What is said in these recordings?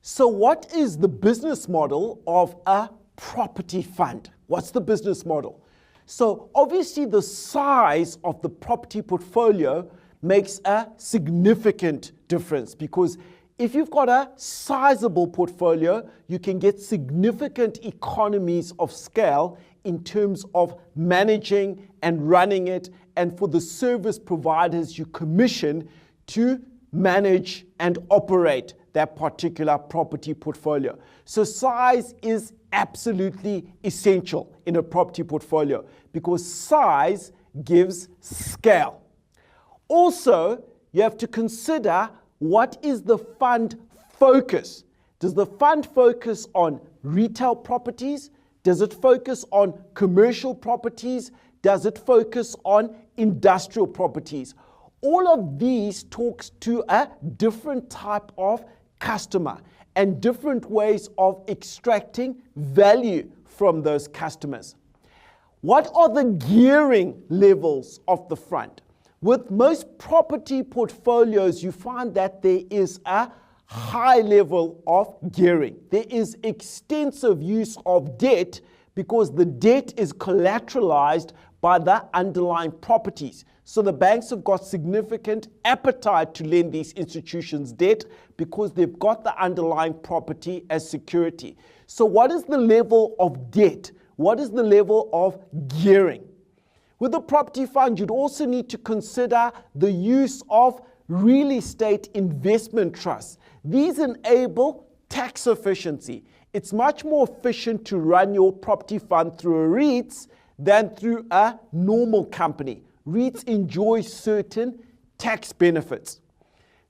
So what is the business model of a property fund? What's the business model? So obviously the size of the property portfolio makes a significant difference, because if you've got a sizable portfolio, you can get significant economies of scale in terms of managing and running it, and for the service providers you commission to manage and operate that particular property portfolio. So size is absolutely essential in a property portfolio because size gives scale. Also, you have to consider, what is the fund focus? Does the fund focus on retail properties? Does it focus on commercial properties? Does it focus on industrial properties? All of these talks to a different type of customer and different ways of extracting value from those customers. What are the gearing levels of the fund? With most property portfolios, you find that there is a high level of gearing. There is extensive use of debt because the debt is collateralized by the underlying properties. So the banks have got significant appetite to lend these institutions debt because they've got the underlying property as security. So what is the level of debt? What is the level of gearing? With a property fund, you'd also need to consider the use of real estate investment trusts. These enable tax efficiency. It's much more efficient to run your property fund through a REITs than through a normal company. REITs enjoy certain tax benefits.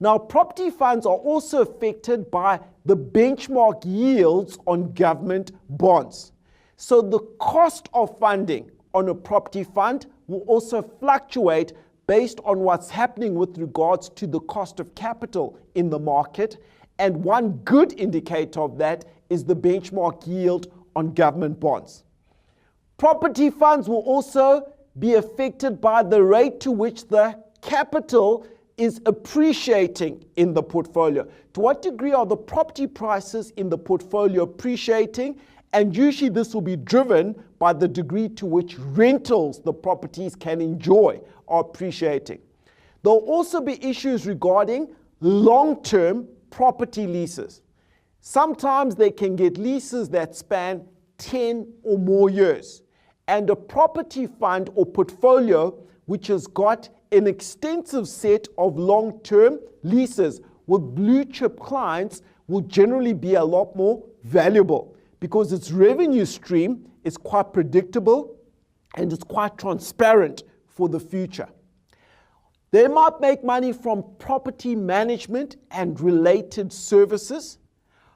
Now, property funds are also affected by the benchmark yields on government bonds. So the cost of funding on a property fund will also fluctuate based on what's happening with regards to the cost of capital in the market. And one good indicator of that is the benchmark yield on government bonds. Property funds will also be affected by the rate to which the capital is appreciating in the portfolio. To what degree are the property prices in the portfolio appreciating? And usually this will be driven by the degree to which rentals the properties can enjoy are appreciating. There will also be issues regarding long-term property leases. Sometimes they can get leases that span 10 or more years. And a property fund or portfolio which has got an extensive set of long-term leases with blue chip clients will generally be a lot more valuable because its revenue stream is quite predictable and it's quite transparent for the future. They might make money from property management and related services,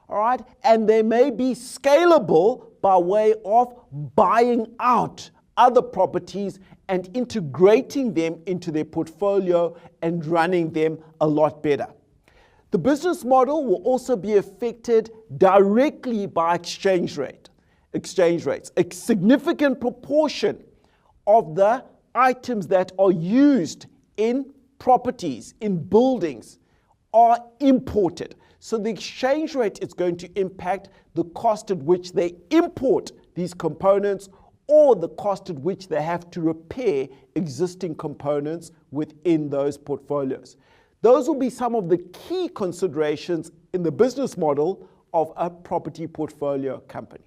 all right? And they may be scalable by way of buying out other properties and integrating them into their portfolio and running them a lot better. The business model will also be affected directly by exchange rates. A significant proportion of the items that are used in properties, in buildings, are imported. So the exchange rate is going to impact the cost at which they import these components or the cost at which they have to repair existing components within those portfolios. Those will be some of the key considerations in the business model of a property portfolio company.